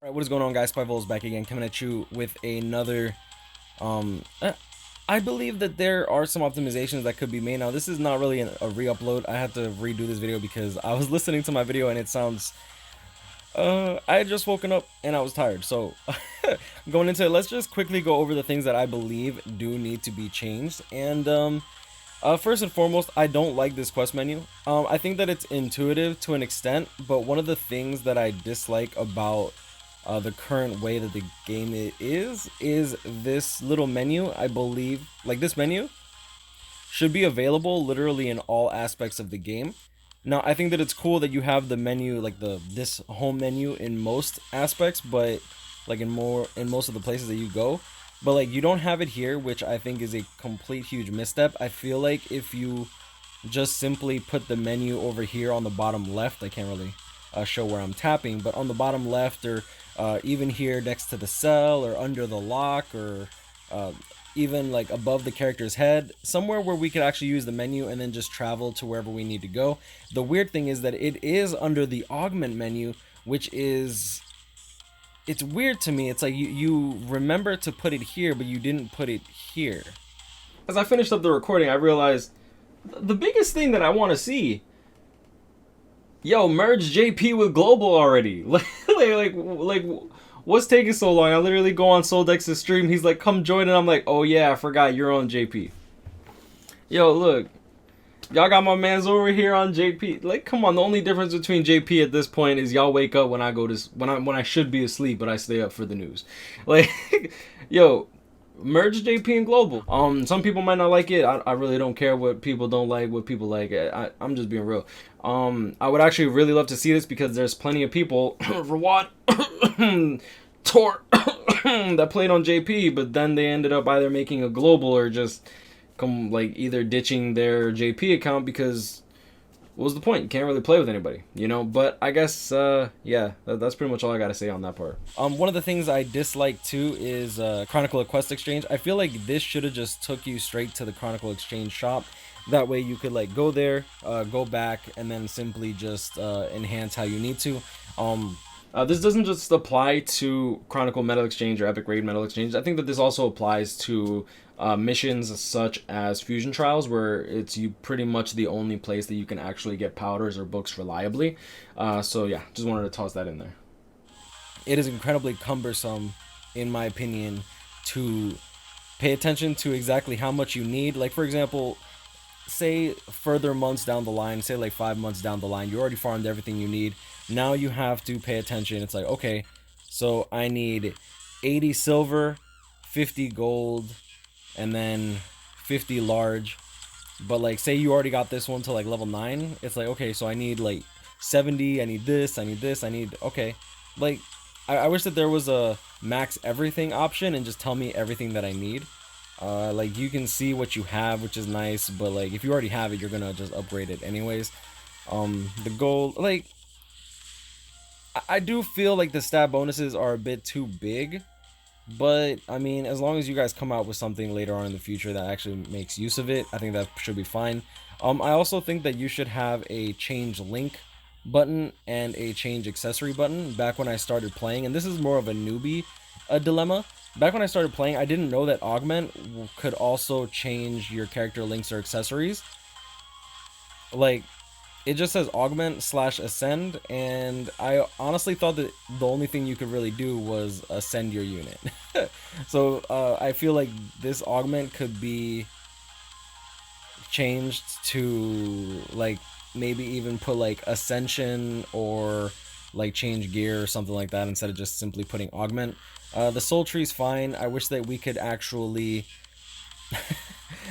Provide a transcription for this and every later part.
What is going on, guys? Spiteful is back again, coming at you with another I believe that there are some optimizations that could be made. Now, this is not really a re-upload. I had to redo this video because I was listening to my video and it sounds I had just woken up and I was tired. So going into it, let's just quickly go over the things that I believe do need to be changed. And first and foremost, I don't like this quest menu. I think that it's intuitive to an extent, but one of the things that I dislike about the current way that the game is this little menu. I believe, like, this menu should be available literally in all aspects of the game. Now, I think that it's cool that you have the menu, like this home menu, in most aspects, but like in most of the places that you go. But like, you don't have it here, which I think is a complete huge misstep. I feel like if you just simply put the menu over here on the bottom left, I can't really show where I'm tapping, but on the bottom left, or even here next to the cell, or under the lock, or even like above the character's head, somewhere where we could actually use the menu and then just travel to wherever we need to go. The weird thing is that it is under the augment menu, which is, it's weird to me. It's like you remember to put it here, but you didn't put it here. As I finished up the recording, I realized the biggest thing that I want to see, yo, merge JP with global already. like what's taking so long? I literally go on Soldex's stream, he's like, come join, and I'm like, oh yeah, I forgot you're on JP. Yo, look, y'all got my mans over here on JP. Like, come on, the only difference between JP at this point is y'all wake up when I go to when I should be asleep, but I stay up for the news. Like, yo, merge JP and global. Some people might not like it. I really don't care what people don't like, what people like. I'm just being real. I would actually really love to see this because there's plenty of people Rawat Tor that played on JP, but then they ended up either making a global or just either ditching their JP account because what was the point? You can't really play with anybody, you know? But I guess, yeah, that's pretty much all I gotta say on that part. One of the things I dislike too is Chronicle of Quest Exchange. I feel like this should have just took you straight to the Chronicle Exchange shop. That way you could like go there, go back, and then simply just enhance how you need to. This doesn't just apply to Chronicle Metal Exchange or Epic Raid Metal Exchange. I think that this also applies to missions such as Fusion Trials, where it's pretty much the only place that you can actually get powders or books reliably. So yeah, just wanted to toss that in there. It is incredibly cumbersome, in my opinion, to pay attention to exactly how much you need. Like, for example, say further months down the line, say like 5 months down the line, you already farmed everything you need. Now you have to pay attention. It's like, okay, so I need 80 silver, 50 gold, and then 50 large. But like, say you already got this one to like level 9, it's like, okay, so I need like 70, I need this, I need this, I need, okay. Like, I wish that there was a max everything option and just tell me everything that I need. Like, you can see what you have, which is nice, but like, if you already have it, you're gonna just upgrade it anyways. The gold, like, I do feel like the stat bonuses are a bit too big, but I mean, as long as you guys come out with something later on in the future that actually makes use of it, I think that should be fine. I also think that you should have a change link button and a change accessory button. Back when I started playing, and this is more of a newbie dilemma, back when I started playing, I didn't know that augment could also change your character links or accessories. Like, it just says augment / ascend, and I honestly thought that the only thing you could really do was ascend your unit. So I feel like this augment could be changed to like maybe even put like ascension or like change gear or something like that instead of just simply putting augment. The soul tree's fine. I wish that we could actually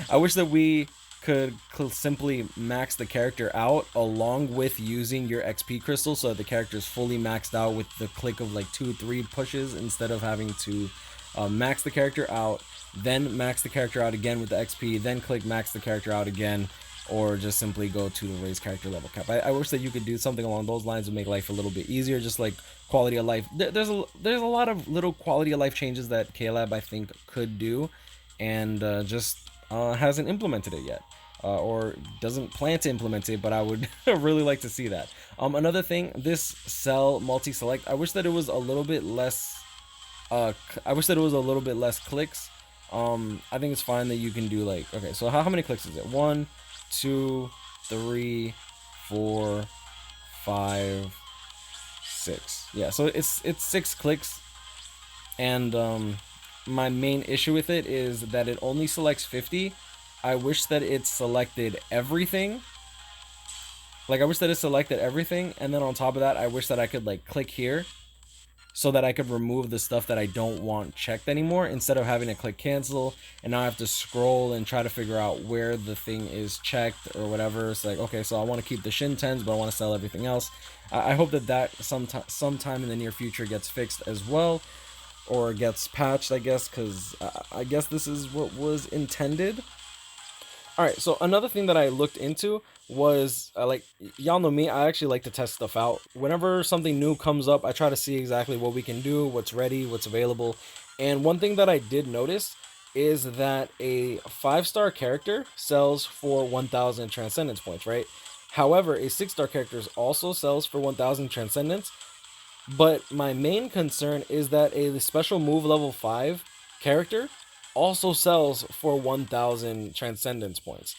I wish that we could simply max the character out along with using your XP crystal, so that the character is fully maxed out with the click of like 2-3 pushes, instead of having to max the character out, then max the character out again with the XP, then click max the character out again, or just simply go to the raise character level cap. I wish that you could do something along those lines to make life a little bit easier, just like quality of life. There's a lot of little quality of life changes that Klab, I think, could do, and just hasn't implemented it yet. or doesn't plan to implement it, but I would really like to see that. Another thing, this cell multi-select, I wish that it was a little bit less. I wish that it was a little bit less clicks. I think it's fine that you can do like, okay, so how many clicks is it? 1, 2, 3, 4, 5, 6. Yeah, so it's 6 clicks, and my main issue with it is that it only selects 50. I wish that it selected everything. Like, I wish that it selected everything, and then on top of that, I wish that I could like click here so that I could remove the stuff that I don't want checked anymore, instead of having to click cancel and now I have to scroll and try to figure out where the thing is checked or whatever. It's like, okay, so I want to keep the Shin 10s, but I want to sell everything else. I hope that sometime in the near future gets fixed as well, or gets patched, I guess, because I guess this is what was intended. Alright, so another thing that I looked into was, like, y'all know me, I actually like to test stuff out. Whenever something new comes up, I try to see exactly what we can do, what's ready, what's available. And one thing that I did notice is that a 5-star character sells for 1,000 Transcendence points, right? However, a 6-star character also sells for 1,000 Transcendence. But my main concern is that a special move level 5 character also sells for 1,000 Transcendence points.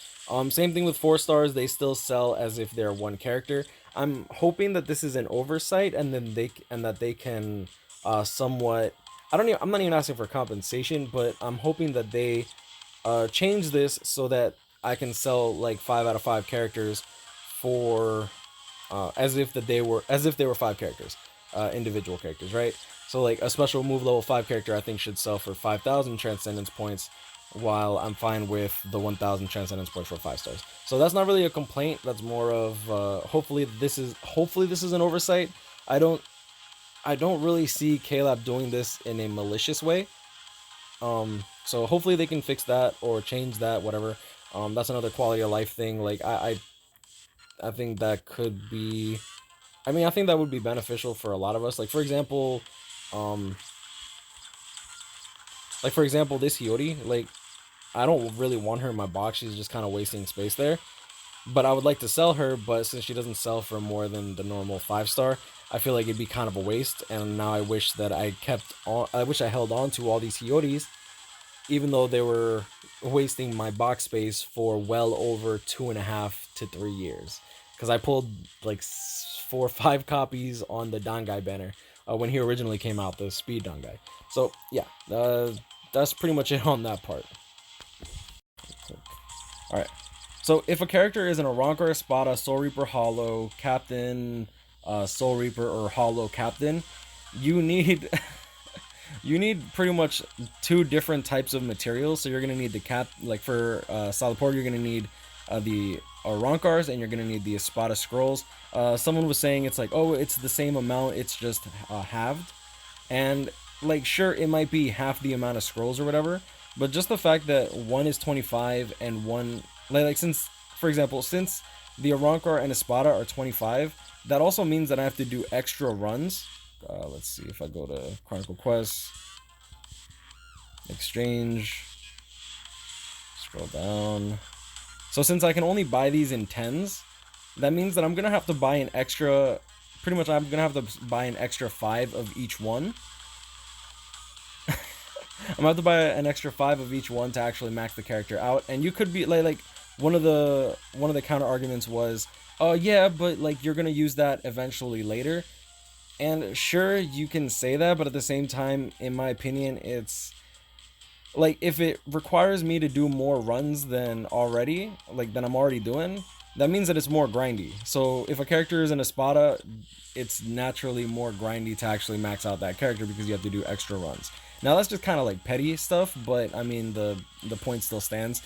Same thing with 4 stars, they still sell as if they're one character. I'm hoping that this is an oversight, and then they can somewhat. I'm not even asking for compensation, but I'm hoping that they change this so that I can sell like 5 out of 5 characters for as if they were 5 characters. Individual characters, right? So like a special move level 5 character I think should sell for 5,000 Transcendence points, while I'm fine with the 1,000 Transcendence points for 5 stars. So that's not really a complaint. That's more of hopefully this is an oversight. I don't really see Klab doing this in a malicious way. So hopefully they can fix that or change that, whatever. That's another quality of life thing. Like I think that could be. I mean, I think that would be beneficial for a lot of us. Like for example, this Hiyori, like, I don't really want her in my box. She's just kind of wasting space there. But I would like to sell her, but since she doesn't sell for more than the normal 5-star, I feel like it'd be kind of a waste. And now I wish that I held on to all these Hiyoris, even though they were wasting my box space for well over 2.5 to 3 years. Because I pulled like 4 or 5 copies on the Dangai banner when he originally came out, the Speed Dangai. So yeah, that's pretty much it on that part. All right. So if a character is an Arancar, Espada, Soul Reaper, Hollow, Captain, Soul Reaper, or Hollow Captain, you need you need pretty much 2 different types of materials. So you're gonna need the for Solid Porter, you're gonna need the Arancars, and you're gonna need the Espada scrolls. Someone was saying it's like, oh, it's the same amount, it's just halved, and like, sure, it might be half the amount of scrolls or whatever, but just the fact that one is 25 and one since, for example, since the Arancar and Espada are 25, that also means that I have to do extra runs. Let's see if I go to Chronicle Quest, Exchange, scroll down. So since I can only buy these in 10s, that means that I'm gonna have to buy an extra. Pretty much, I'm gonna have to buy an extra 5 of each one. I'm gonna have to buy an extra 5 of each one to actually max the character out. And you could be like one of the counter arguments was, oh yeah, but like you're gonna use that eventually later. And sure, you can say that, but at the same time, in my opinion, it's like, if it requires me to do more runs than I'm already doing, that means that it's more grindy. So if a character is an Espada, it's naturally more grindy to actually max out that character because you have to do extra runs. Now that's just kind of like petty stuff, but I mean the point still stands.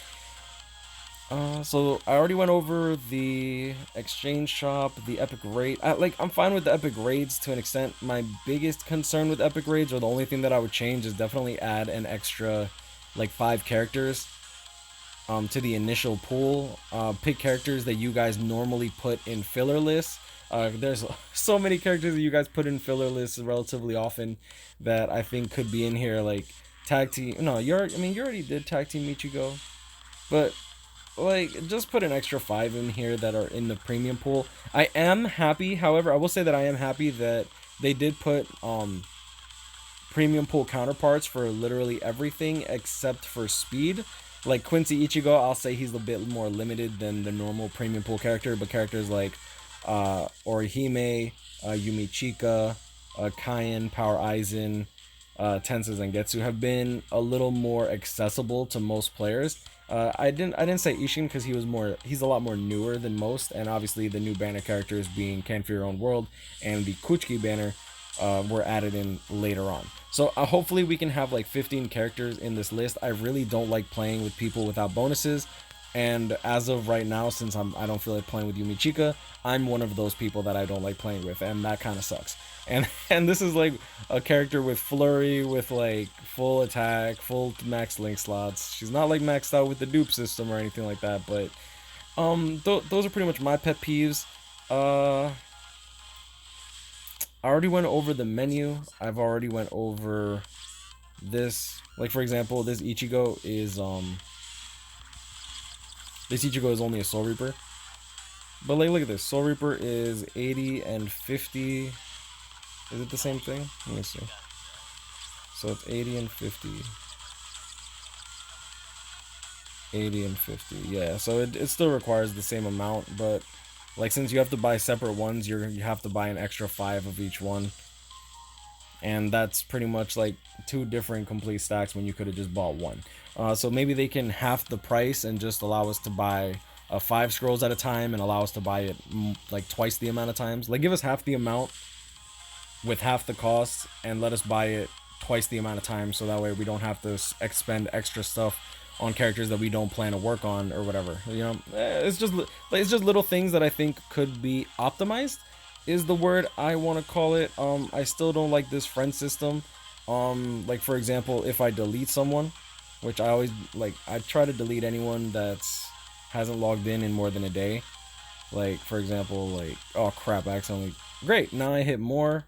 So I already went over the exchange shop, the epic raid. I'm fine with the epic raids to an extent. My biggest concern with epic raids, or the only thing that I would change, is definitely add an extra like 5 characters to the initial pool. Pick characters that you guys normally put in filler lists. There's so many characters that you guys put in filler lists relatively often that I think could be in here, like tag team. No, you already did tag team Michigo, but like, just put an extra 5 in here that are in the premium pool. I am happy, however, I will say that I am happy that they did put premium pool counterparts for literally everything except for speed. Like Quincy Ichigo, I'll say he's a bit more limited than the normal premium pool character, but characters like Orihime, Yumi Chika, Kaien, Power Aizen, Tensa Zangetsu have been a little more accessible to most players. I didn't say Ishin because he's a lot more newer than most, and obviously the new banner characters being Can For Your Own World and the Kuchiki banner were added in later on. So hopefully we can have like 15 characters in this list. I really don't like playing with people without bonuses, and as of right now, since I don't feel like playing with Yumi Chika, I'm one of those people that I don't like playing with, and that kind of sucks. And this is like a character with flurry, with like full attack, full max link slots. She's not like maxed out with the dupe system or anything like that, but those are pretty much my pet peeves. I already went over the menu. I've already went over this. Like for example, this Ichigo is only a Soul Reaper. But like look at this. Soul Reaper is 80 and 50. Is it the same thing? Let me see. So it's 80 and 50. 80 and 50. Yeah, so it still requires the same amount, but like since you have to buy separate ones, you have to buy an extra 5 of each one. And that's pretty much like 2 different complete stacks when you could have just bought one. So maybe they can half the price and just allow us to buy 5 scrolls at a time and allow us to buy it like twice the amount of times. Like give us half the amount with half the cost and let us buy it twice the amount of time, so that way we don't have to expend extra stuff on characters that we don't plan to work on or whatever. You know, it's just little things that I think could be optimized is the word I want to call it. I still don't like this friend system. Like for example, if I delete someone, which I always like, I try to delete anyone that's hasn't logged in more than a day. Like for example, like, oh crap, I accidentally, great, now I hit more.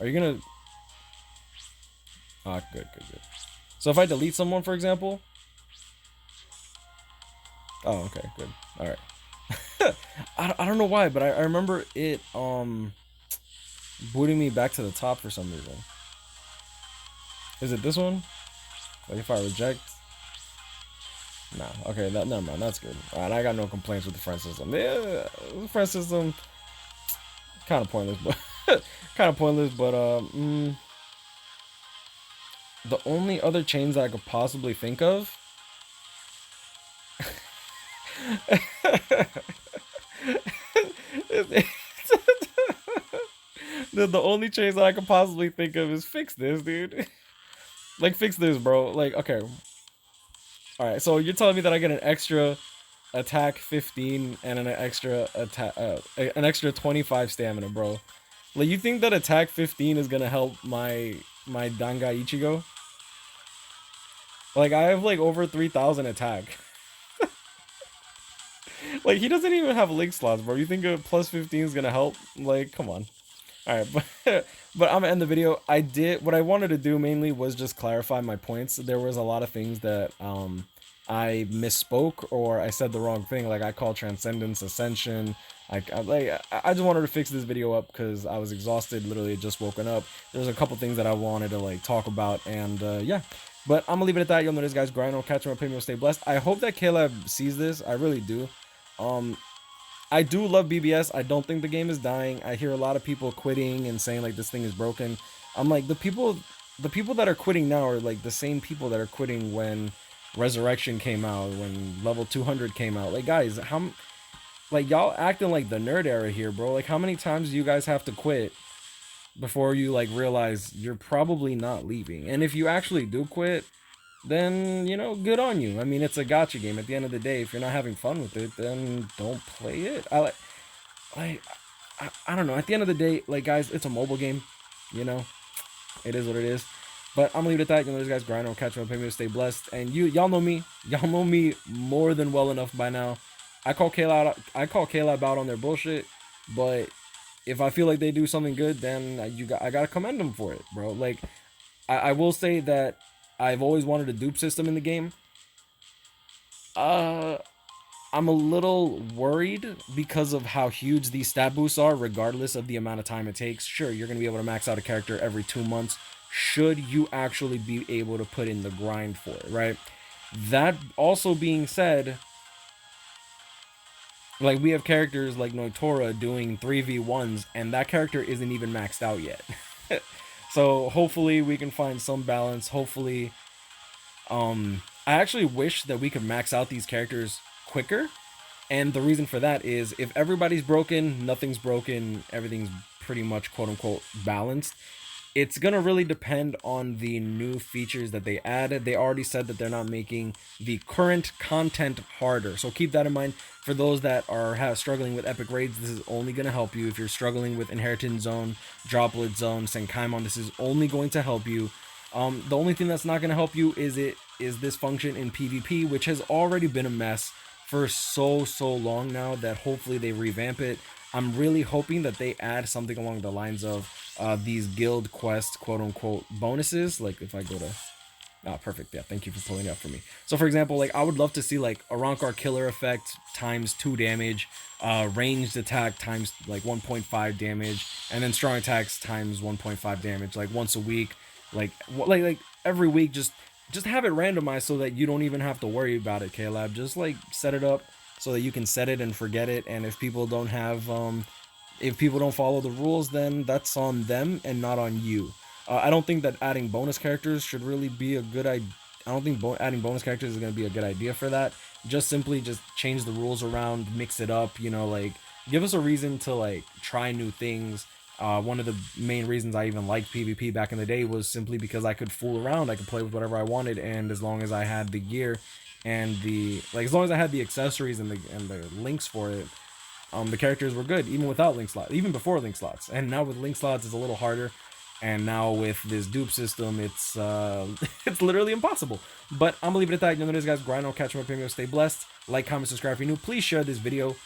Are you gonna, ah, good. So if I delete someone, for example, oh, okay, good, all right. I don't know why, but I remember it booting me back to the top for some reason. Is it this one? Like if I reject? Nah, okay, never mind, that's good. Alright, I got no complaints with the friend system. Yeah, the friend system, kind of pointless, but the only other chains that I could possibly think of the only change that I could possibly think of is fix this, dude. Like, fix this, bro. Like, okay. Alright, so you're telling me that I get an extra attack 15 and an extra attack, an extra 25 stamina, bro. Like, you think that attack 15 is gonna help my Dangai Ichigo? Like, I have like over 3,000 attack. Like, he doesn't even have link slots, bro. You think a plus 15 is gonna help? Like, come on. Alright, but I'm gonna end the video. What I wanted to do mainly was just clarify my points. There was a lot of things that I misspoke or I said the wrong thing. Like I called Transcendence Ascension. I just wanted to fix this video up because I was exhausted, literally just woken up. There's a couple things that I wanted to like talk about, and yeah. But I'm gonna leave it at that. You'll know this guy's grind. I'll catch you on Premium. Stay blessed. I hope that Klab sees this. I really do. I do love BBS. I don't think the game is dying. I hear a lot of people quitting and saying like this thing is broken. I'm like, the people that are quitting now are like the same people that are quitting when Resurrection came out, when level 200 came out. Like guys, like y'all acting like the nerd era here, bro. Like how many times do you guys have to quit before you like realize you're probably not leaving? And if you actually do quit, then, you know, good on you. I mean, it's a gacha game. At the end of the day, if you're not having fun with it, then don't play it. I don't know. At the end of the day, like, guys, it's a mobile game. You know, it is what it is. But I'm gonna leave it at that. You know, these guys grind. I'll catch you on Premium. Stay blessed. And y'all know me. Y'all know me more than well enough by now. I call Klab out on their bullshit. But if I feel like they do something good, then I gotta commend them for it, bro. Like, I will say that I've always wanted a dupe system in the game. I'm a little worried because of how huge these stat boosts are, regardless of the amount of time it takes. Sure, you're going to be able to max out a character every 2 months, should you actually be able to put in the grind for it, right? That also being said, like, we have characters like Noitora doing 3v1s, and that character isn't even maxed out yet. So hopefully we can find some balance. Hopefully, I actually wish that we could max out these characters quicker. And the reason for that is if everybody's broken, nothing's broken, everything's pretty much quote unquote balanced. It's gonna really depend on the new features that they added. They already said that they're not making the current content harder, so keep that in mind. For those that are struggling with epic raids, this is only gonna help you. If you're struggling with Inheritance Zone, Droplet Zone, Senkaimon, this is only going to help you. The only thing that's not gonna help you is this function in PvP, which has already been a mess for so long now, that hopefully they revamp it. I'm really hoping that they add something along the lines of these guild quest quote unquote bonuses. Like if I go to perfect, yeah, thank you for pulling it up for me. So for example, like I would love to see like a Rankar killer effect times 2 damage, ranged attack times like 1.5 damage, and then strong attacks times 1.5 damage, like once a week, like every week. Just have it randomized so that you don't even have to worry about it, Klab. Just like set it up so that you can set it and forget it. And if people don't have if people don't follow the rules, then that's on them and not on you. I don't think that adding bonus characters should really be a good idea. I don't think adding bonus characters is going to be a good idea for that. Just simply just change the rules around, mix it up, you know, like give us a reason to like try new things. One of the main reasons I even liked PvP back in the day was simply because I could fool around, I could play with whatever I wanted, and as long as I had the gear and as long as I had the accessories and the links for it, the characters were good, even without link slots, even before link slots. And now with link slots, it's a little harder. And now with this dupe system, it's it's literally impossible. But I'm gonna leave it at that. You know what it is, guys. Grind on, catch my premium. Stay blessed. Like, comment, subscribe if you're new. Please share this video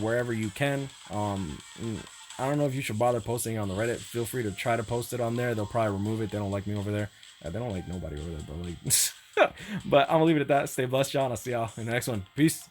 wherever you can. I don't know if you should bother posting it on the Reddit. Feel free to try to post it on there. They'll probably remove it. They don't like me over there. They don't like nobody over there, but like. But I'm gonna leave it at that. Stay blessed, y'all. I'll see y'all in the next one. Peace.